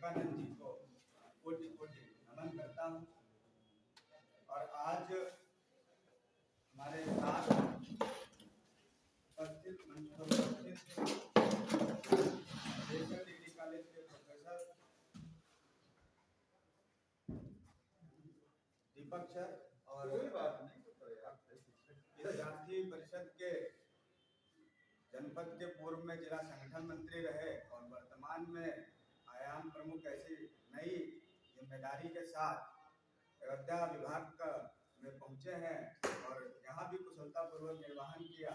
विवेकानंद जी को कोटि कोटि नमन करता हूँ। और आज हमारे साथ उपस्थित मंच पर उपस्थित डिग्री कॉलेज के प्रोफेसर दीपक सर और विद्यार्थी परिषद के जनपद के पूर्व में जिला संगठन मंत्री रहे और वर्तमान में आयाम प्रमुख ऐसी नई जिम्मेदारी के साथ अयोध्या विभाग का में पहुंचे हैं और यहाँ भी कुशलतापूर्वक निर्वहन किया,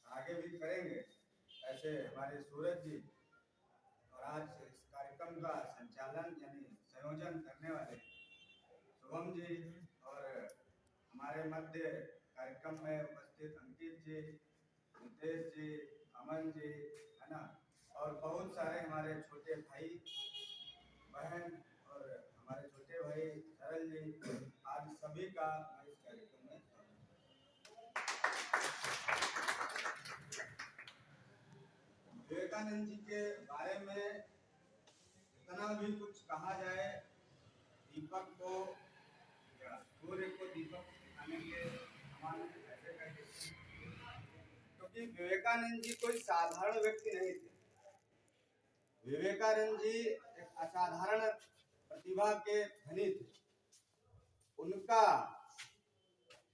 आगे भी करेंगे ऐसे हमारे सूरज जी। और आज इस कार्यक्रम का संचालन यानी संयोजन करने वाले शुभम जी और हमारे मध्य कार्यक्रम में उपस्थित अंकित जी, नितेश जी, अमन जी, है ना, और बहुत सारे हमारे छोटे भाई बहन और हमारे छोटे भाई सरल जी, आज सभी का मैं इस कार्यक्रम में विवेकानंद जी के बारे में जितना भी कुछ कहा जाए, दीपक को या सूर्य को दीपक दिखाने के हमारे ऐसे कर देते हैं, क्योंकि विवेकानंद जी कोई साधारण व्यक्ति नहीं थे। विवेकानंद जी एक असाधारण प्रतिभा के धनी थे। उनका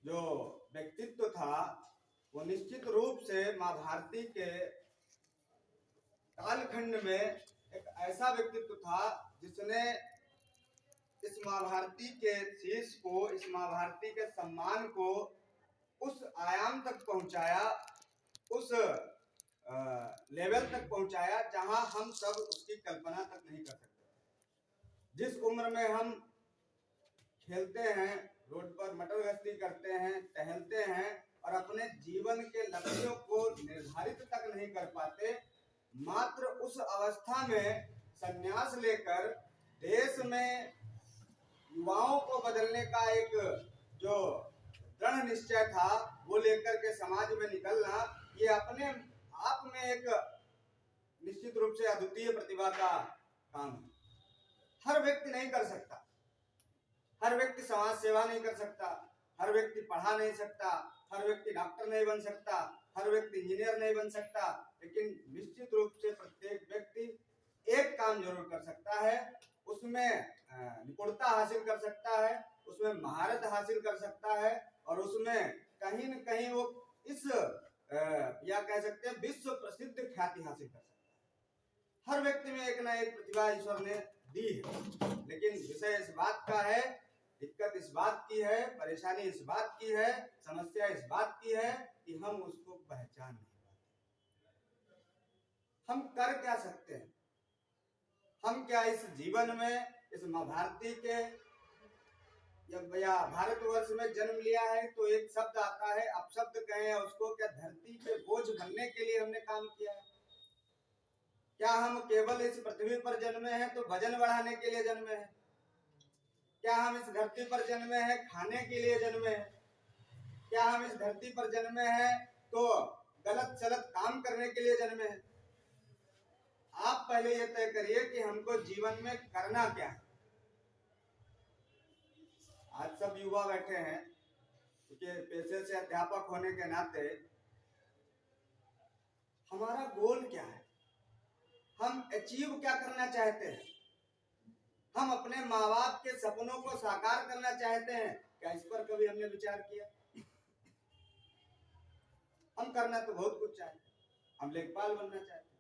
जो व्यक्तित्व था वो निश्चित रूप से महाभारती के कालखंड में एक ऐसा व्यक्तित्व था जिसने इस महाभारती के शीर्ष को, इस महाभारती के सम्मान को उस आयाम तक पहुंचाया, उस लेवल तक पहुंचाया जहां हम सब उसकी कल्पना तक नहीं कर सकते। जिस उम्र में हम खेलते हैं, रोड पर मटर गश्ती करते हैं, टहलते हैं और अपने जीवन के लक्ष्यों को निर्धारित तक नहीं कर पाते, मात्र उस अवस्था में संन्यास लेकर देश में युवाओं को बदलने का एक जो दृढ़ निश्चय था वो लेकर के समाज में निकलना, ये अपने आप में एक निश्चित रूप से अद्वितीय प्रतिभा का काम है। हर व्यक्ति नहीं कर सकता, हर व्यक्ति समाज सेवा नहीं कर सकता, हर व्यक्ति पढ़ा नहीं सकता, हर व्यक्ति डॉक्टर नहीं बन सकता, हर व्यक्ति इंजीनियर नहीं बन सकता, लेकिन निश्चित रूप से प्रत्येक व्यक्ति एक काम जरूर कर सकता है, उसमें निपुणता हासिल कर सकता है, उसमें महारत हासिल कर सकता है और उसमें कहीं न कहीं वो इस या कह सकते हैं विश्व प्रसिद्ध ख्याति हासिल कर सकता है। हर व्यक्ति में एक ना एक प्रतिभा ईश्वर ने दी है, लेकिन विषय इस बात का है, दिक्कत इस बात की है, परेशानी इस बात की है, समस्या इस बात की है कि हम उसको पहचान नहीं पाते। हम कर क्या सकते हैं? हम क्या इस जीवन में, इस महाभारती के या भारतवर्ष में जन्म लिया है तो एक शब्द आता है, अपशब्द कहें उसको, क्या धरती के बोझ बनने के लिए हमने काम किया है? क्या हम केवल इस पृथ्वी पर जन्मे हैं तो वजन बढ़ाने के लिए जन्मे हैं? क्या हम इस धरती पर जन्मे हैं खाने के लिए जन्मे हैं? क्या हम इस धरती पर जन्मे हैं तो गलत सलत काम करने के लिए जन्मे हैं? आप पहले ये तय करिए कि हमको जीवन में करना क्या है। आज सब युवा बैठे हैं क्योंकि पेशे से अध्यापक होने के नाते हमारा गोल क्या है, हम अचीव क्या करना चाहते हैं, हम अपने माँ बाप के सपनों को साकार करना चाहते हैं, क्या इस पर कभी हमने विचार किया? हम करना तो बहुत कुछ चाहते हैं, हम लेखपाल बनना चाहते हैं,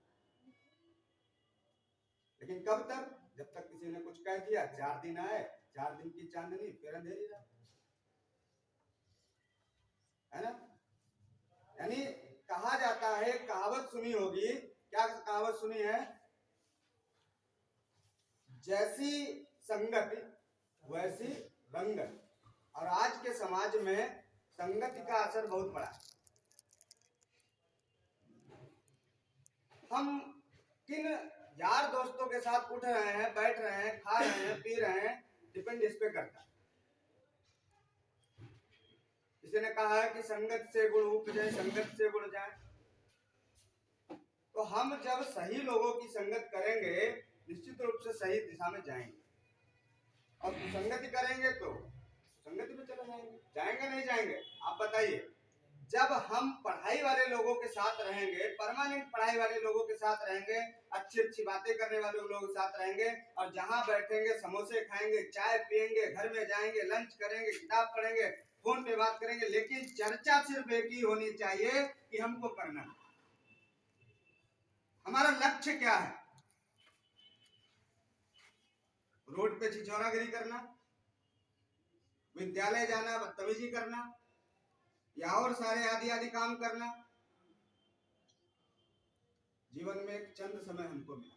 लेकिन कब तक? जब तक किसी ने कुछ कह दिया, 4 दिन आए, 4 दिन की चांदनी फिर अंधेरी रात, है ना। यानी कहा जाता है, कहावत सुनी होगी, क्या कहावत सुनी है? जैसी संगति वैसी रंगत। और आज के समाज में संगति का असर बहुत बड़ा है। हम किन यार दोस्तों के साथ उठ रहे हैं, बैठ रहे हैं, खा रहे हैं, पी रहे हैं, डिपेंड इस पे करता है। किसी ने कहा है कि संगत से गुण उपजे, संगत से गुण जाए। तो हम जब सही लोगों की संगत करेंगे निश्चित रूप से सही दिशा में जाएंगे, और कुसंगति करेंगे तो कुसंगति में चले जाएंगे। जाएंगे नहीं जाएंगे? आप बताइए। जब हम पढ़ाई वाले लोगों के साथ रहेंगे, परमानेंट पढ़ाई वाले लोगों के साथ रहेंगे, अच्छी अच्छी बातें करने वाले लोगों के साथ रहेंगे, और जहां बैठेंगे समोसे खाएंगे, चाय पिएंगे, घर में जाएंगे, लंच करेंगे, किताब पढ़ेंगे, फोन पे बात करेंगे, लेकिन चर्चा सिर्फ एक ही होनी चाहिए कि हमको करना है, हमारा लक्ष्य क्या है। रोड पे छिछोरागिरी करना, विद्यालय जाना बदतमीजी करना, या और सारे आदि आदि काम करना। जीवन में एक चंद समय हमको मिला,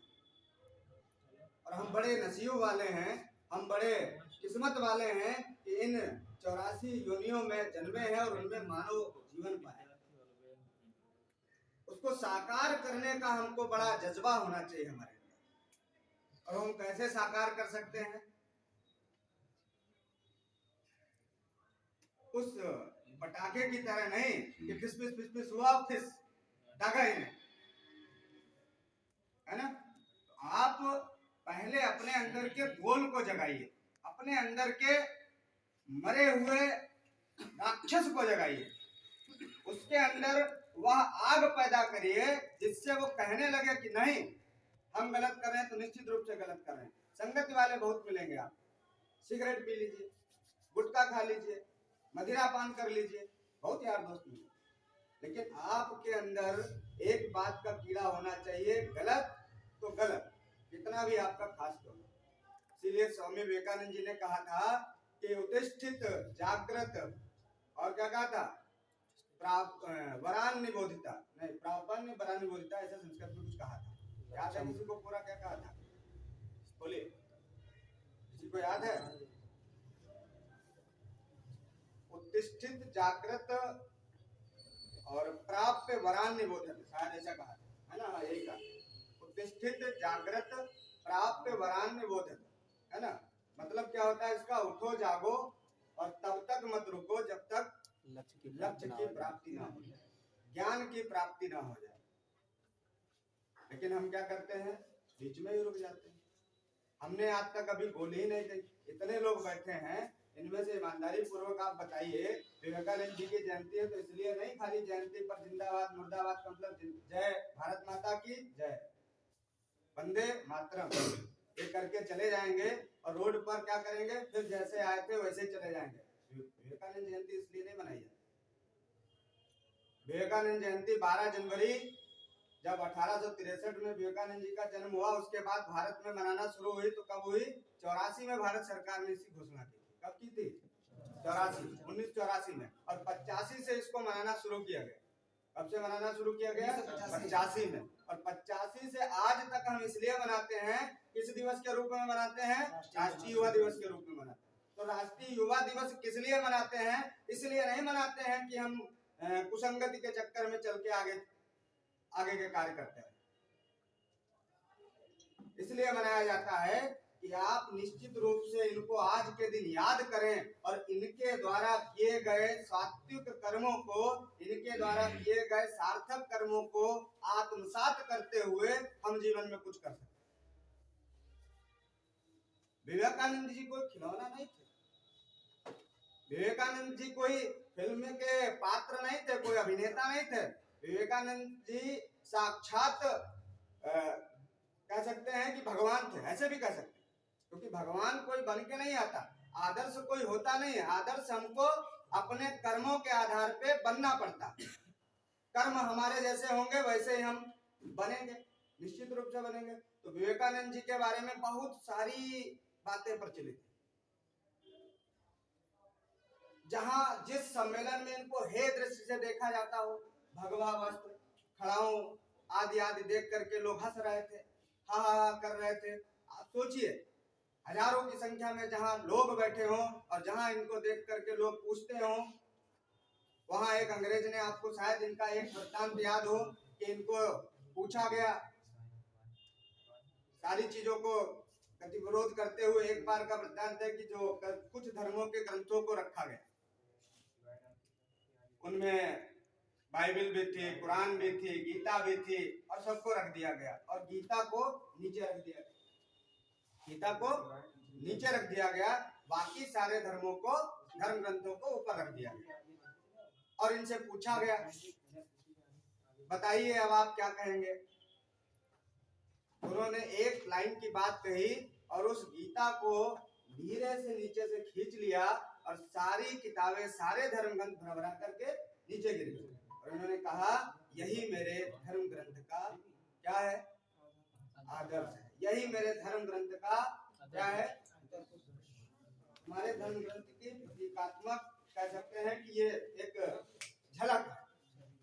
और हम बड़े नसीब वाले हैं, हम बड़े किस्मत वाले हैं कि इन 84 योनियों में जन्मे हैं और उनमें मानव जीवन पाए। उसको साकार करने का हमको बड़ा जज्बा होना चाहिए हमारे अंदर। और हम कैसे साकार कर सकते हैं? उस पटाखे की तरह नहीं कि फिस फिस फिस फिस हुआ फिस दागा ही नहीं, है ना। तो आप पहले अपने अंदर के गोल को जगाइए, अपने अंदर के मरे हुए राक्षस को जगाइए, उसके अंदर वह आग पैदा करिए जिससे वो कहने लगे कि नहीं, हम गलत कर रहे हैं तो निश्चित रूप से गलत कर रहे हैं। संगति वाले बहुत मिलेंगे, आप सिगरेट पी लीजिए, गुटखा खा लीजिए, मदिरा पान कर लीजिए, बहुत यार दोस्त मिले, लेकिन आपके अंदर एक बात का कीड़ा होना चाहिए, गलत तो गलत, कितना भी आपका खास हो। इसीलिए स्वामी विवेकानंद जी ने कहा था कि उत्तिष्ठित जागृत, और क्या कहा था, वरान निबोधिता, नहीं प्रापन्य वरान निबोधिता, ऐसा संस्कृत में कुछ कहा था। याद है किसी को पूरा क्या कहा था? बोलिए, किसी को याद है? उत्तिष्ठित जागृत और प्राप्य वरान निबोधन, शायद ऐसा कहा था, है ना। यही कहा, उत्तिष्ठित जागृत प्राप्य वरान निबोधन, है ना। मतलब क्या होता है इसका? उठो जागो और तब तक मत रुको जब तक लक्ष्य की प्राप्ति ना हो जाए, ज्ञान की प्राप्ति ना हो जाए। लेकिन हम क्या करते हैं? बीच में ही रुक जाते हैं। हमने आज तक अभी गोली ही नहीं दी। इतने लोग बैठे हैं, इनमें से ईमानदारी पूर्वक आप बताइए, विवेकानंद जी की जयंती है तो इसलिए नहीं खाली जयंती पर जिंदाबाद मुर्दाबाद का मतलब जय भारत माता की जय, वंदे मातरम ये करके चले जाएंगे, और रोड पर क्या करेंगे? फिर जैसे आए थे वैसे ही चले जाएंगे। विवेकानंद जयंती इसलिए नहीं मनाई जाती। विवेकानंद जयंती 12 जनवरी, जब 1863 में विवेकानंद जी का जन्म हुआ, उसके बाद भारत में मनाना शुरू हुई तो कब हुई? 84 में भारत सरकार ने इसकी घोषणा की। कब की थी? 1984 में। और 85 से इसको मनाना शुरू किया गया। कब से मनाना शुरू किया गया? 85 में। और 85 से आज तक हम इसलिए मनाते हैं, किस दिवस के रूप में मनाते हैं? राष्ट्रीय युवा दिवस के रूप में मनाते हैं। तो राष्ट्रीय युवा दिवस किस लिए मनाते हैं? इसलिए नहीं मनाते हैं कि हम कुसंगति के चक्कर में चल के आगे के कार्य करते हैं। इसलिए मनाया जाता है कि आप निश्चित रूप से इनको आज के दिन याद करें, और इनके द्वारा किए गए सात्विक कर्मों को, इनके द्वारा किए गए सार्थक कर्मों को आत्मसात करते हुए हम जीवन में कुछ कर सकते। विवेकानंद जी कोई खिलौना नहीं थे, विवेकानंद जी कोई फिल्म के पात्र नहीं थे, कोई अभिनेता नहीं थे। विवेकानंद जी साक्षात कह सकते हैं कि भगवान थे, ऐसे भी कह सकते हैं, क्योंकि भगवान कोई बन के नहीं आता, आदर्श कोई होता नहीं है। आदर्श हमको अपने कर्मों के आधार पे बनना पड़ता। कर्म हमारे जैसे होंगे वैसे ही हम बनेंगे, निश्चित रूप से बनेंगे। तो विवेकानंद जी के बारे में बहुत सारी बातें प्रचलित, जहां जिस सम्मेलन में इनको हे दृष्टि से देखा जाता हो, भगवा वस्त्र, खड़ाऊ आदि आदि देख करके लोग हंस रहे थे, हा हा कर रहे थे। आप सोचिए, हजारों की संख्या में जहां लोग बैठे हों और जहां इनको देख करके लोग पूछते हों, वहां एक अंग्रेज ने, आपको शायद इनका एक वृत्तांत याद हो कि इनको पूछा गया, सारी चीजों को गतिविरोध करते हुए। एक बार का वृत्तांत है कि जो कुछ धर्मों के ग्रंथों को रखा गया, उनमें बाइबल भी थी, कुरान भी थी, गीता भी थी, और सबको रख दिया गया, और गीता को नीचे रख दिया गया। गीता को नीचे रख दिया गया, बाकी सारे धर्मों को, धर्म ग्रंथों को ऊपर रख दिया गया। और इनसे पूछा गया, बताइए अब आप क्या कहेंगे। उन्होंने एक लाइन की बात कही और उस गीता को धीरे से नीचे से खींच लिया और सारी किताबें, सारे धर्म ग्रंथ भरा करके नीचे गिर गए। और उन्होंने कहा यही मेरे धर्म ग्रंथ का क्या है, आदर्श है। यही मेरे धर्म ग्रंथ का क्या है, हमारे धर्म ग्रंथ की प्रतीकात्मक कह सकते हैं कि ये एक झलक है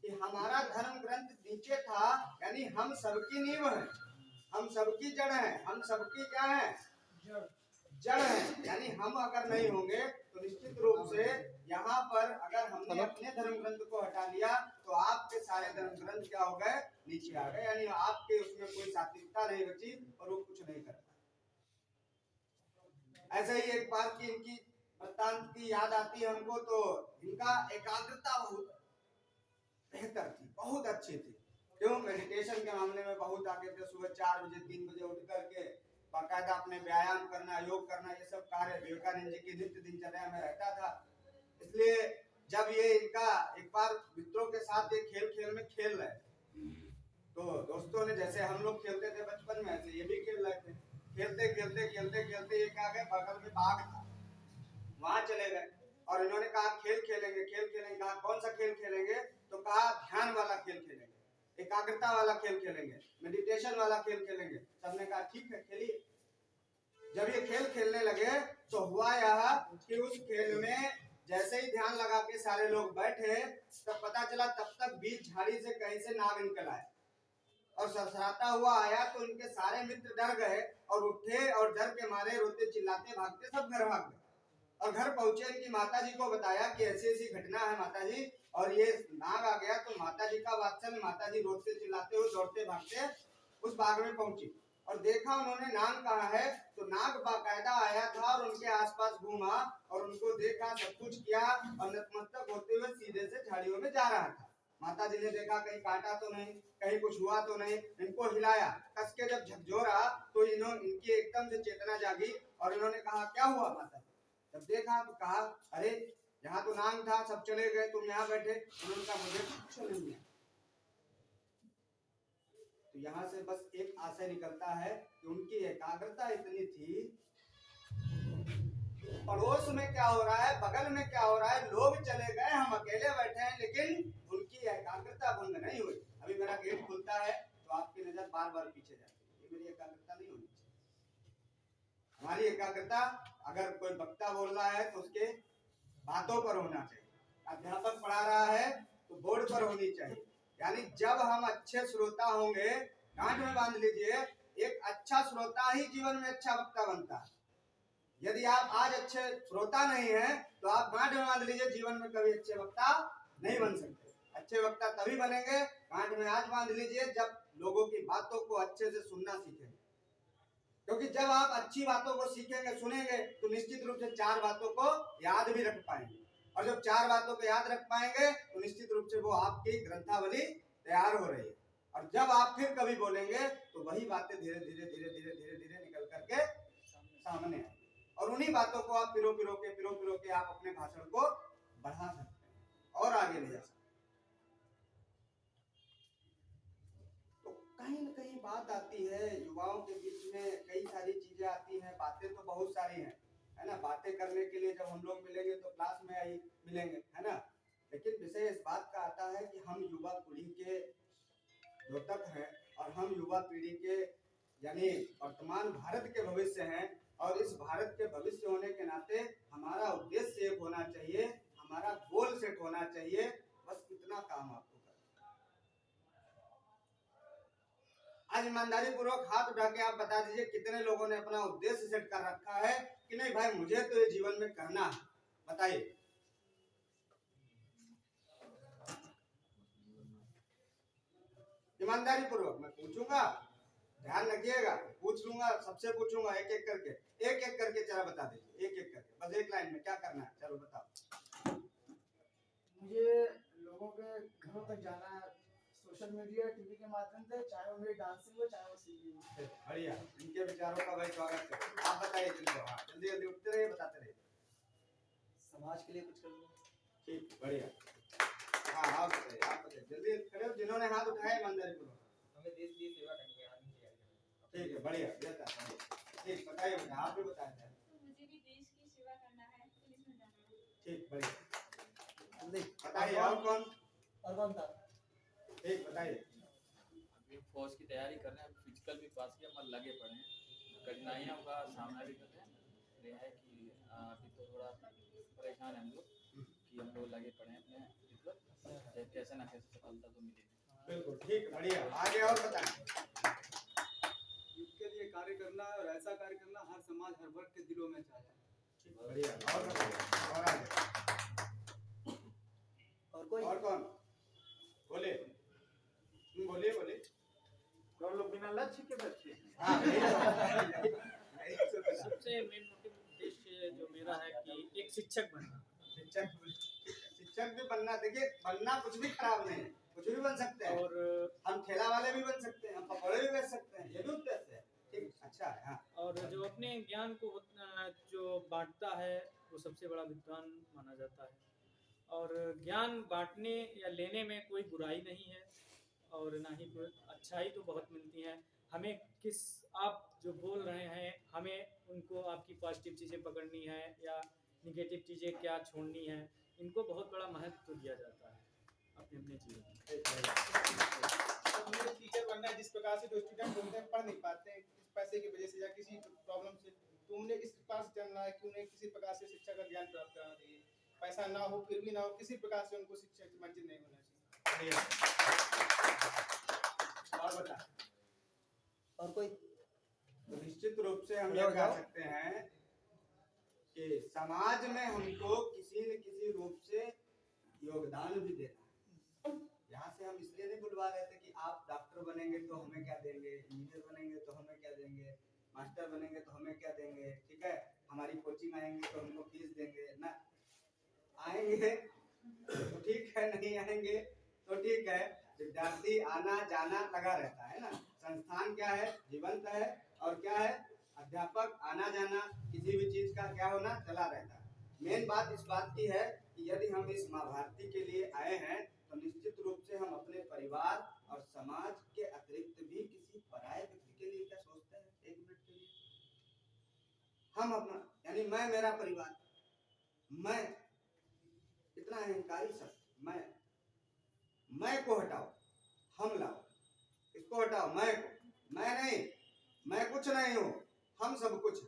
कि हमारा धर्म ग्रंथ नीचे था, यानी हम सबकी नींव है, हम सबकी जड़ है, हम सबकी क्या है, जड़ है। यानी हम अगर नहीं होंगे तो निश्चित रूप से यहाँ पर अगर हमने अपने धर्म ग्रंथ को हटा लिया तो आपके सारे धर्म ग्रंथ क्या हो गए, नीचे आ गए। यानी आपके उसमें कोई सात्विकता नहीं बची और वो कुछ नहीं कर पाए। ऐसे ही एक बार की इनकी वृत्तांत की याद आती है हमको, तो इनका एकाग्रता बहुत बेहतर थी, बहुत अच्छी थी। क्यों, मेडिटेशन के मामले में बहुत आगे थे। सुबह 4 बजे 3 बजे उठ करके बाकायदा अपने व्यायाम करना, योग करना, ये सब कार्य विवेकानंद जी की नित्य दिनचर्या में रहता था। इसलिए जब ये इनका एक बार मित्रों के साथ ये खेल में खेल रहे, तो दोस्तों ने जैसे हम लोग खेलते थे बचपन में, ऐसे ये भी खेल रहे थे। खेलते खेलते खेलते खेलते ये क्या गए, बगल में बाग था, वहां चले गए और इन्होंने कहा खेल खेलेंगे, खेल खेलेंगे। कहा कौन सा खेल खेलेंगे, तो कहा ध्यान वाला खेल खेलेंगे, एकाग्रता वाला खेल खेलेंगे, मेडिटेशन वाला खेल खेलेंगे। सबने कहा ठीक है खेलिए। जब ये खेल खेलने लगे तो हुआ यह कि उस खेल में जैसे ही ध्यान लगा के सारे लोग बैठे, तब पता चला तब तक बीच झाड़ी से कहीं से नाग निकल आया और सरसराता हुआ आया। तो इनके सारे मित्र डर गए और उठे और डर के मारे रोते चिल्लाते भागते सब घर भाग गए। और घर पहुंचे, इनकी माताजी को बताया कि ऐसी ऐसी घटना है माताजी, और ये नाग आ गया। तो माताजी का वात्सल्य, माताजी रोते चिल्लाते हुए दौड़ते भागते उस बाग में पहुंची और देखा उन्होंने नाग कहाँ है। तो नाग बाकायदा आया था और उनके आसपास घूमा और उनको देखा, सब कुछ किया और नतमस्तक होते हुए सीधे से झाड़ियों में जा रहा था। माताजी ने देखा कहीं काटा तो नहीं, कहीं कुछ हुआ तो नहीं, इनको हिलाया, कस के जब झकझोरा तो इनकी एकदम से चेतना जागी और इन्होंने कहा क्या हुआ माता। जब देखा तो कहा अरे यहाँ तो नाग था, सब चले गए, तुम यहाँ बैठे। उन्होंने कहा मुझे कुछ नहीं है। तो यहाँ से बस एक आशय निकलता है कि उनकी एकाग्रता इतनी थी, पड़ोस में क्या हो रहा है, बगल में क्या हो रहा है, लोग चले गए, हम अकेले बैठे हैं, लेकिन उनकी एकाग्रता भंग नहीं हुई। अभी मेरा गेट खुलता है तो आपकी नजर बार बार पीछे जाती है, ये मेरी एकाग्रता नहीं होनी चाहिए। हमारी एकाग्रता अगर कोई वक्ता बोल रहा है तो उसके बातों पर होना चाहिए, अध्यापक पढ़ा रहा है तो बोर्ड पर होनी चाहिए। यानी जब हम अच्छे श्रोता होंगे, गांठ में बांध लीजिए, एक अच्छा श्रोता ही जीवन में अच्छा वक्ता बनता है। यदि आप आज अच्छे श्रोता नहीं हैं तो आप गांठ में बांध लीजिए, जीवन में कभी अच्छे वक्ता नहीं बन सकते। अच्छे वक्ता तभी बनेंगे, गांठ में आज बांध लीजिए, जब लोगों की बातों को अच्छे से सुनना सीखेंगे। क्योंकि जब आप अच्छी बातों को सीखेंगे, सुनेंगे, तो निश्चित रूप से 4 बातों को याद भी रख पाएंगे। और जब 4 बातों को याद रख पाएंगे तो निश्चित रूप से वो आपकी ग्रंथावली तैयार हो रही है। और जब आप फिर कभी बोलेंगे तो वही बातें धीरे धीरे धीरे धीरे धीरे धीरे निकल करके सामने आएंगी और उन्हीं बातों को आप पिरो पिरो के आप अपने भाषण को बढ़ा सकते हैं और आगे ले जा सकते हैं। तो कहीं न कहीं बात आती है युवाओं के बीच में, कई सारी चीजें आती हैं, बातें तो बहुत सारी हैं, है ना। बातें करने के लिए जब हम लोग मिलेंगे तो क्लास में ही मिलेंगे, है ना। लेकिन विषय इस बात का आता है कि हम युवा पीढ़ी के द्योतक हैं और हम युवा पीढ़ी के यानी वर्तमान भारत के भविष्य हैं। और इस भारत के भविष्य होने के नाते हमारा उद्देश्य एक होना चाहिए, हमारा गोल सेट होना चाहिए। बस इतना काम आपको करना। आज ईमानदारी पूर्वक हाथ उठा के आप बता दीजिए कितने लोगों ने अपना उद्देश्य सेट कर रखा है कि नहीं भाई मुझे तो ये जीवन में करना है, बताइए। ईमानदारी पूर्वक मैं पूछूंगा, ध्यान रखिएगा, पूछ लूंगा, सबसे पूछूंगा एक एक करके चला बता दीजिए, एक एक करके, बस एक लाइन में क्या करना है, चलो बताओ। मुझे लोगों के घरों तक जाना है, सोशल मीडिया टीवी के माध्यम से, चाहे वो मेरी डांसिंग हो चाहे वो सिंगिंग हो। बढ़िया, इनके विचारों का भाई स्वागत है। आप बताइए जिनको, हाँ जल्दी जल्दी उठते रहिए, बताते रहिए। समाज के लिए कुछ करूँगा। ठीक, बढ़िया। हाँ आप बताइए जल्दी खड़े हो, जिन्होंने हाथ उठाए ईमानदारी पूर्वक। हमें देश की सेवा करनी है, आर्मी की तैयारी ठीक है, बढ़िया, बेहतर। ठीक, बताइए बेटा, आप भी बताएं। मुझे भी देश की सेवा करना है, पुलिस में जाना है। ठीक, बढ़िया। जल्दी बताइए और कौन था? ठीक, बताइए। अभी फौज की तैयारी कर रहे हैं, फिजिकल भी पास किया, मत लगे पड़े हैं, कठिनाइयों का सामना भी कर रहे हैं। ये है कि अभी तो थोड़ा परेशान हैं हम लोग कि हम लोग लगे पड़े हैं अपने मतलब कैसे ना कैसे सफलता तो मिलेगी। बिल्कुल ठीक, बढ़िया। आगे और बताएं। युद्ध के लिए कार्य करना और ऐसा कार्य करना हर समाज हर वर्ग के दिलों में चाहे। ठीक, बढ़िया। और बताइए, और आगे। और कोई? और कौन? बोलिए, बोलिए। तो लोग बिना लक्ष्य के बच्चे हैं। हाँ, यही तो था। सबसे मेन मोटिव उद्देश्य जो मेरा है कि एक शिक्षक बनना। शिक्षक भी बनना, देखिए बनना कुछ भी खराब नहीं है, कुछ भी बन सकते हैं। और हम ठेला वाले भी बन सकते हैं, हम पकौड़े भी बेच सकते हैं, ये भी उद्देश्य है। ठीक, अच्छा है। हाँ, और जो अपने ज्ञान को जो बांटता है वो सबसे बड़ा विद्वान माना जाता है। और ज्ञान बांटने या लेने में कोई बुराई नहीं है और ना ही कोई अच्छाई तो बहुत मिलती है। हमें किस आप जो बोल रहे हैं हमें उनको आपकी पॉजिटिव चीज़ें पकड़नी है या निगेटिव चीज़ें क्या छोड़नी है, इनको बहुत बड़ा महत्व दिया जाता है अपने अपने जीवन में। ठीक, बढ़िया। तो मुझे टीचर बनना है, जिस प्रकार से जो स्टूडेंट होते हैं पढ़ नहीं पाते हैं किसी पैसे की वजह से या किसी प्रॉब्लम से, तो उन्हें इस पास चलना है कि उन्हें किसी प्रकार से शिक्षा का ज्ञान प्राप्त करना चाहिए। पैसा ना हो फिर भी ना हो, किसी प्रकार से उनको शिक्षा से वंचित नहीं होना चाहिए। बढ़िया। और बता। और कोई? तो निश्चित रूप से हम ये कह सकते हैं कि समाज में हमको किसी न किसी रूप से योगदान भी देना है। यहाँ से हम इसलिए नहीं बुलवा रहे थे कि आप डॉक्टर बनेंगे तो हमें क्या देंगे, इंजीनियर बनेंगे तो हमें क्या देंगे, मास्टर बनेंगे तो हमें क्या देंगे, ठीक है, हमारी कोचिंग आएंगे तो हमको फीस देंगे ना। आएंगे तो ठीक है, नहीं आएंगे तो ठीक है। विद्यार्थी आना जाना लगा रहता है ना। संस्थान क्या है, जीवंत है। और क्या है, अध्यापक आना जाना किसी भी चीज का क्या होना चला रहता है। मेन बात इस बात की है कि यदि हम इस माँ भारती के लिए आए हैं तो निश्चित रूप से हम अपने परिवार और समाज के अतिरिक्त भी किसी पराये व्यक्ति के लिए क्या सोचते हैं एक मिनट के लिए। हम अपना यानी मैं मेरा परिवार, मैं इतना अहंकारी शब्द, मैं को हटाओ, हम लाओ, इसको हटाओ, मैं नहीं, मैं कुछ नहीं हूँ, हम सब कुछ।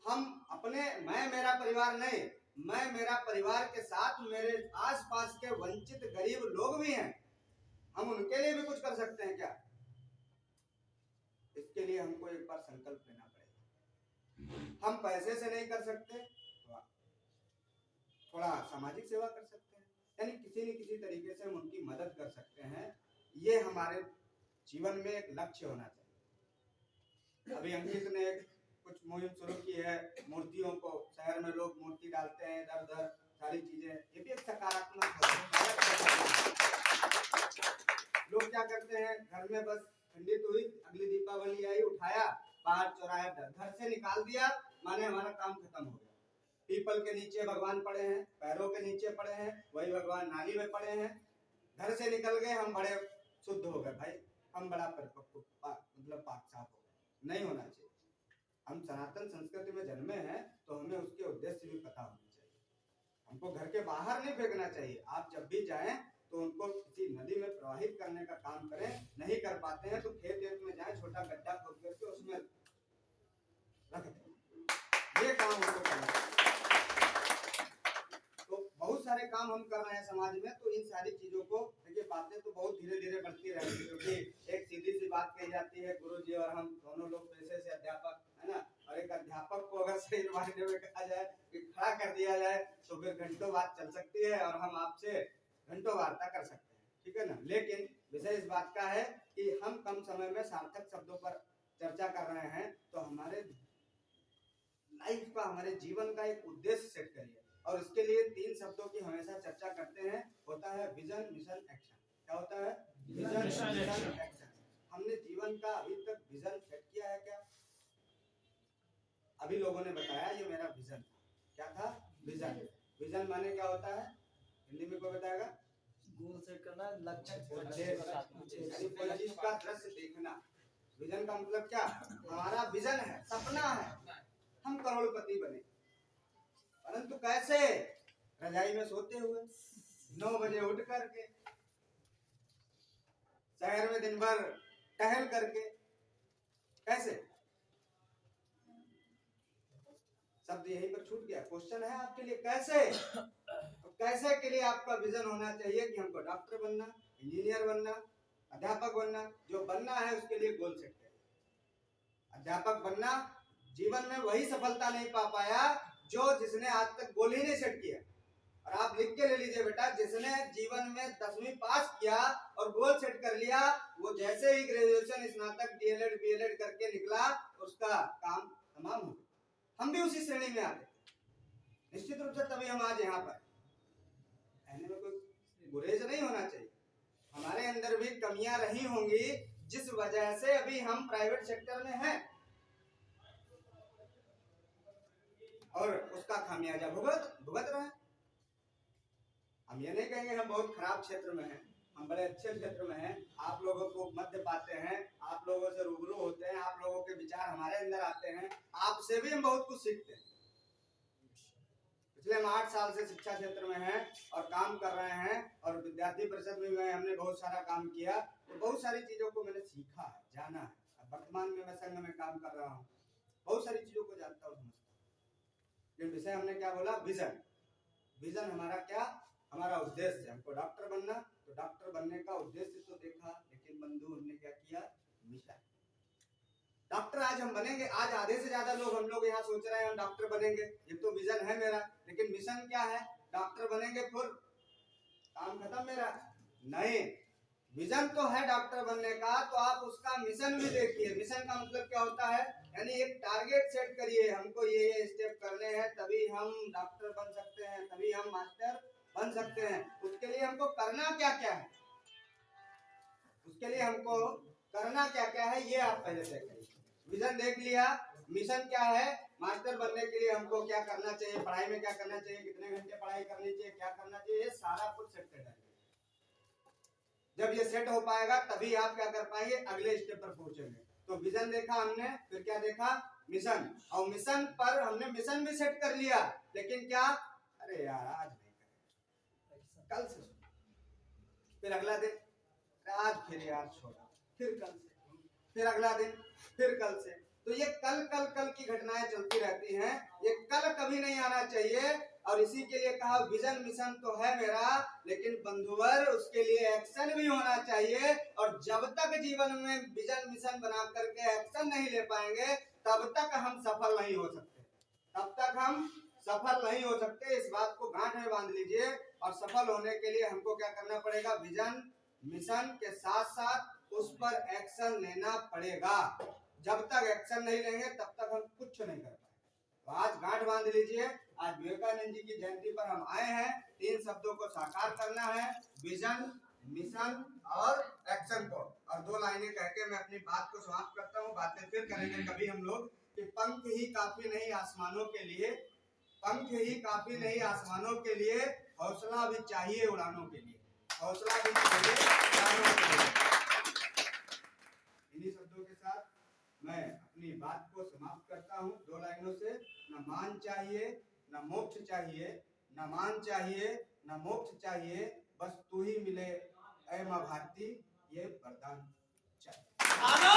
हम अपने मैं मेरा परिवार नहीं, मैं मेरा परिवार के साथ मेरे आसपास के वंचित गरीब लोग भी हैं, हम उनके लिए भी कुछ कर सकते हैं क्या। इसके लिए हमको एक बार संकल्प लेना पड़ेगा। हम पैसे से नहीं कर सकते, थोड़ा सामाजिक सेवा कर सकते हैं, यानी किसी न किसी तरीके से हम उनकी मदद कर सकते हैं। ये हमारे जीवन में एक लक्ष्य होना चाहिए। अभी अंकित ने कुछ मुहिम शुरू की है, मूर्तियों को शहर में लोग मूर्ति डालते हैं इधर उधर सारी चीजें, ये भी एक सकारात्मक है। लोग क्या करते हैं, घर में बस ठंडी तो हुई, अगली दीपावली आई, उठाया बाहर चौराहे पर घर से निकाल दिया, माने हमारा काम खत्म हो गया। पीपल के नीचे भगवान पड़े हैं, पैरों के नीचे पड़े हैं, वही भगवान नाली में पड़े हैं। घर से निकल गए, हम बड़े शुद्ध हो गए भाई, हम बड़ा परिपक्व मतलब पाक साफ हो गए। नहीं होना चाहिए। हम सनातन संस्कृति में जन्मे हैं तो हमें उसके उद्देश्य भी पता होने चाहिए। हमको घर के बाहर नहीं फेंकना चाहिए। आप जब भी जाएं तो उनको किसी नदी में प्रवाहित करने का काम करें। नहीं कर पाते हैं तो खेत में जाएं, छोटा गड्ढा खोद करके उसमें रख दें। ये काम हमको करना है। तो बहुत सारे काम हम कर रहे हैं समाज में, तो इन सारी चीजों को देखिए, बातें तो बहुत धीरे धीरे बढ़ती रहेंगी, क्योंकि एक सीधी सी बात कही जाती है, गुरुजी और हम दोनों लोग पेशे से अध्यापक है ना, और एक अध्यापक को अगर सही मायने में कहा जाए कि खड़ा कर दिया जाए तो फिर घंटों बात चल सकती है और हम आपसे घंटों वार्ता कर सकते हैं, ठीक है ना। लेकिन विषय इस बात का है कि हम कम समय में सार्थक शब्दों पर चर्चा कर रहे हैं, तो हमारे लाइफ का, हमारे जीवन का एक उद्देश्य सेट करिए। और इसके लिए 3 शब्दों की हमेशा चर्चा करते हैं, होता है विजन, मिशन, एक्शन। क्या होता है? Vision, Vision, mission, action। Action. हमने जीवन का अभी तक विजन सेट किया है क्या? अभी लोगों ने बताया ये मेरा विजन था। क्या था? विजन। विजन माने क्या होता है? हिंदी में कोई बताएगा? गोल सेट करना, लक्ष्य यानी कोई चीज का दृश्य देखना। विजन का मतलब क्या? हमारा विजन है, सपना है, हम करोड़पति बने, परंतु कैसे? रजाई में सोते हुए, 9 बजे उठ करके, शहर में दिन भर टहल करके। कैसे? शब्द यहीं पर छूट गया। क्वेश्चन है आपके लिए, कैसे? तो कैसे के लिए आपका विजन होना चाहिए कि हमको डॉक्टर बनना, इंजीनियर बनना, अध्यापक बनना। जो बनना है उसके लिए गोल सेट करें। अध्यापक बनना, जीवन में वही सफलता नहीं पा पाया जिसने आज तक गोल ही नहीं सेट किया। और आप लिख के ले लीजिए बेटा, जिसने जीवन में 10वीं पास किया और गोल सेट कर लिया, वो जैसे ही ग्रेजुएशन, स्नातक, डीएलएड, बीएलएड करके निकला, उसका काम तमाम हो गया। हम भी उसी श्रेणी में आते, निश्चित रूप से तभी हम आज यहाँ पर। कहने में कोई गुरेज नहीं होना चाहिए। हमारे अंदर भी कमियां रही होंगी, जिस वजह से अभी हम प्राइवेट सेक्टर में हैं, और उसका खामियाजा भुगत रहे हैं। हम ये नहीं कहेंगे हम बहुत खराब क्षेत्र में हैं, हम बड़े अच्छे क्षेत्र में हैं। आप लोगों को मध्य पाते हैं, आप लोगों से रूबरू होते हैं, आप लोगों के विचार हमारे अंदर आते हैं, आपसे भी हम बहुत कुछ सीखते हैं। पिछले हम 8 साल से शिक्षा क्षेत्र में हैं और काम कर रहे हैं, और विद्यार्थी परिषद में हमने बहुत सारा काम किया, तो बहुत सारी चीजों को मैंने सीखा है, जाना है। अब वर्तमान में मैं संघ में काम कर रहा हूँ, बहुत सारी चीजों को जानता हूँ, समझता हूँ। लेकिन विषय हमने क्या बोला? विजन। विजन हमारा क्या? हमारा उद्देश्य। हमको डॉक्टर बनना, तो डॉक्टर बनने का उद्देश्य तो देखा, लेकिन बंधु हमने क्या किया? मिशन। डॉक्टर आज हम बनेंगे, आज आधे से ज्यादा लोग, हम लोग यहाँ सोच रहे हैं हम डॉक्टर बनेंगे, ये तो विजन है मेरा, लेकिन मिशन क्या है? डॉक्टर बनेंगे फिर काम खत्म मेरा? नहीं, विजन तो है डॉक्टर बनने का, तो आप उसका मिशन भी देखिए। मिशन का मतलब क्या होता है? यानी एक टारगेट सेट करिए, हमको ये स्टेप करने हैं, तभी हम डॉक्टर बन सकते हैं, तभी हम मास्टर बन सकते हैं। उसके लिए हमको करना क्या क्या है, उसके लिए हमको करना क्या क्या है, ये आप पहले तय करिए। विजन देख लिया, मिशन क्या है? मास्टर बनने के लिए हमको क्या करना चाहिए, पढ़ाई में क्या करना चाहिए, कितने घंटे पढ़ाई करनी चाहिए, क्या करना चाहिए, ये सारा कुछ सेट कर डालिए। जब ये सेट हो पाएगा तभी आप क्या कर पाएंगे? अगले स्टेप पर पहुंचेंगे। तो विजन देखा हमने, फिर क्या देखा? मिशन। और मिशन पर हमने मिशन भी सेट कर लिया, लेकिन क्या? अरे यार आज नहीं करेंगे, कल से। फिर अगला दिन, आज फिर यार छोड़ा, फिर कल से, फिर अगला दिन, फिर कल से। तो ये कल कल कल की घटनाएं चलती रहती हैं, ये कल कभी नहीं आना चाहिए। और इसी के लिए कहा विजन मिशन तो है मेरा, लेकिन बंधुवर उसके लिए एक्शन भी होना चाहिए। और जब तक जीवन में विजन मिशन बना करके एक्शन नहीं ले पाएंगे, तब तक हम सफल नहीं हो सकते, तब तक हम सफल नहीं हो सकते। इस बात को गांठ में बांध लीजिए। और सफल होने के लिए हमको क्या करना पड़ेगा? विजन मिशन के साथ साथ उस पर एक्शन लेना पड़ेगा। जब तक एक्शन नहीं लेंगे तब तक हम कुछ नहीं कर पाएंगे। तो आज गांठ बांध लीजिए, आज विवेकानंद जी की जयंती पर हम आए हैं, 3 शब्दों को साकार करना है, विजन, मिशन और एक्शन को। और 2 लाइनें कह के मैं अपनी बात को समाप्त करता हूँ। बातें फिर करेंगे कभी हम लोग कि पंख ही काफी नहीं आसमानों के लिए, पंख ही काफी नहीं आसमानों के लिए, हौसला भी चाहिए उड़ानों के लिए, हौसला भी चाहिए उड़ानों के लिए। इन्हीं शब्दों के साथ मैं अपनी बात को समाप्त करता हूँ 2 लाइनों से। न मान चाहिए, न मोक्ष चाहिए, न मान चाहिए, न मोक्ष चाहिए, बस तू ही मिले ऐ माँ भारती, ये वरदान चाहिए।